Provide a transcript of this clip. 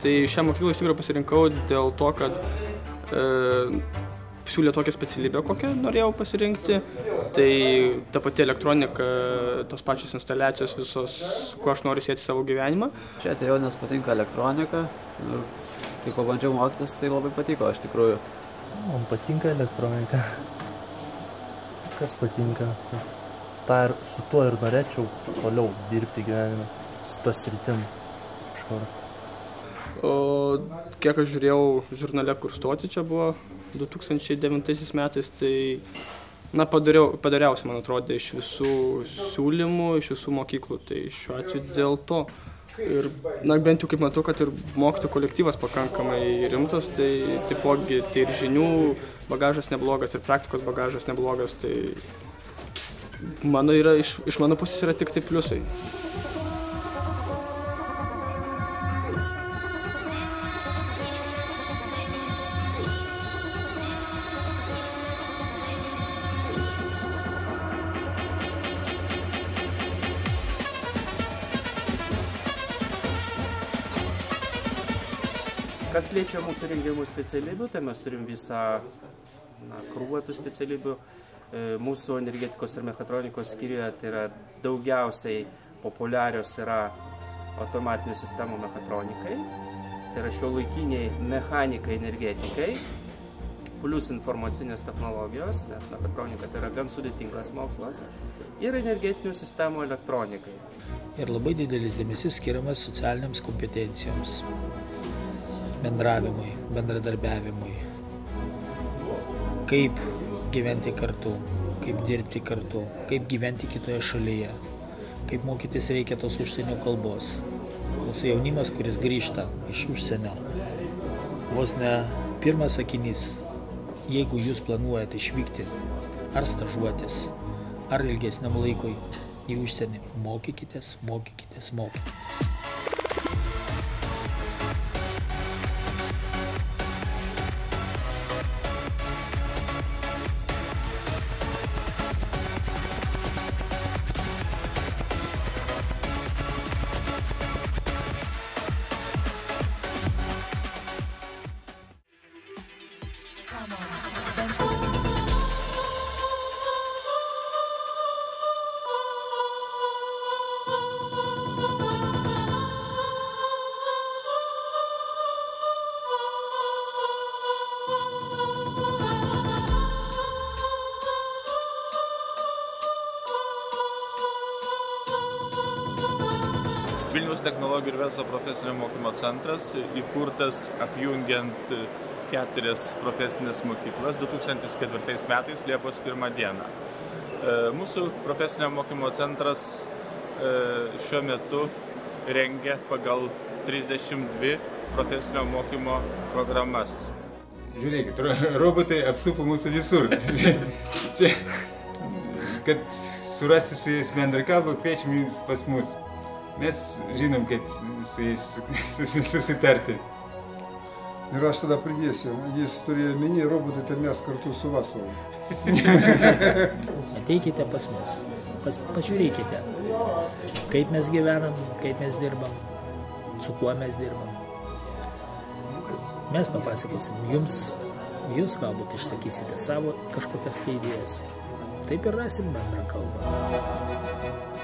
Tai šią mokyklą iš tikrųjų pasirinkau dėl to, kad siūlė tokią specialybę, kokią norėjau pasirinkti. Tai ta pati elektronika, tos pačios instaliacijos, visos, kuo aš noriu sieti savo gyvenimą. Čia atėjau, nes patinka elektronika. Ir kai pabandžiau mokytis, tai labai patiko, iš tikrųjų. Man patinka elektronika. Kas patinka? Su tuo ir norėčiau toliau dirbti gyvenime. Su tas sritim kažkur. O kiek aš žiūrėjau žurnale, kur stoti, čia buvo 2009 metais, tai padariausia, man atrodė, iš visų siūlymų, iš visų mokyklų. Tai šiuo atveju dėl to. Ir bent jau kaip matau, kad ir mokytojų kolektyvas pakankamai rimtas, tai taipogi tai ir žinių bagažas neblogas, ir praktikos bagažas neblogas, tai iš mano pusės yra tik tai pliusai. Kas liečia mūsų rengiamų specialybių, tai mes turim visą krūvą tų specialybių. Mūsų energetikos ir mechatronikos skyriuje tai yra daugiausiai populiarios yra automatinių sistemų mechatronikai, tai yra šiuolaikiniai mechanikai, energetikai, plus informacinės technologijos, nes mechatronika tai yra gan sudėtingas mokslas, ir energetinių sistemų elektronikai. Ir labai didelis dėmesys skiriamas socialiniams kompetencijoms. Bendravimui, bendradarbiavimui, kaip gyventi kartu, kaip dirbti kartu, kaip gyventi kitoje šalyje, kaip mokytis reikia tos užsienio kalbos. Mūsų jaunimas, kuris grįžta iš užsienio, vos ne pirmas sakinys, jeigu jūs planuojate išvykti ar stažuotis, ar ilgesniam laikui į užsienį, mokykitės, mokykitės, mokykitės. Vilniaus technologijų ir verslo profesinio mokymo centras, įkurtas apjungiant 4 profesinės mokyklas 2004 metais Liepos 1 dieną. Mūsų profesinio mokymo centras šiuo metu rengia pagal 32 profesinio mokymo programas. Žiūrėkit, robotai apsupo mūsų visur. Čia, kad surasti su jais bendrą kalbą, kviečiam jūs pas mus. Mes žinom, kaip su jais susitarti. Ir aš tada pridėsiu, jis turėjo minį robotai, tai mes kartu su Vaslavu. Ateikite pas mus, pažiūrėkite, kaip mes gyvenam, kaip mes dirbam, su kuo mes dirbam. Mes papasakosim jums, jūs galbūt išsakysite savo kažkokias idėjas. Taip ir rasim bendrą kalbą.